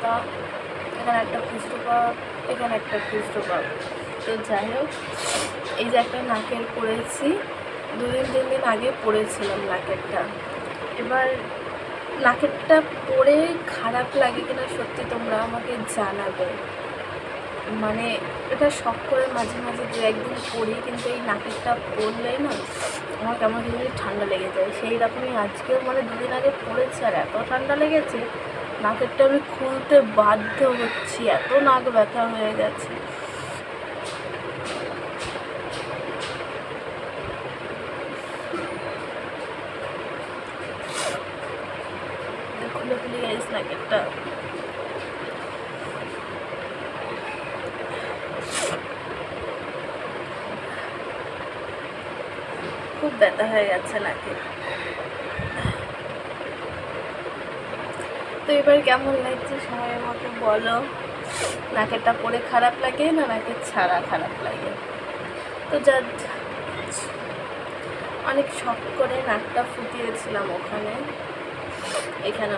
অবস্থা, এখানে একটা খুচরো পাপ, এখানে একটা খুচরো পাপ। তো যাই হোক, এই যে একটা নাকের পরেছি, 2-3 দিন আগে পরেছিলাম নাকেরটা। এবার নাকেরটা পরে খারাপ লাগে কিনা সত্যি তোমরা আমাকে জানাবে। মানে এটা শখ করে মাঝে মাঝে 2-1 দিন পরি, কিন্তু এই নাকেরটা পরলেই না আমার কেমন যদি ঠান্ডা লেগে যায়। সেই রকমই আজকেও মানে 2 দিন আগে পড়েছে, আর এত ঠান্ডা লেগেছে নাকেরটা আমি খুলতে বাধ্য হচ্ছি, এত নাক ব্যথা হয়ে গেছে। খুলে খুলে গাইস নাকেরটা। খুব ব্যথা হয়ে গেছে নাকে। তো এবার কেমন লাগছে সবাই আমাকে বলো, নাকেরটা পরে খারাপ লাগে না নাকের ছাড়া খারাপ লাগে? তো যা অনেক শখ করে নাকটা ফুটিয়েছিলাম ওখানে, এখানে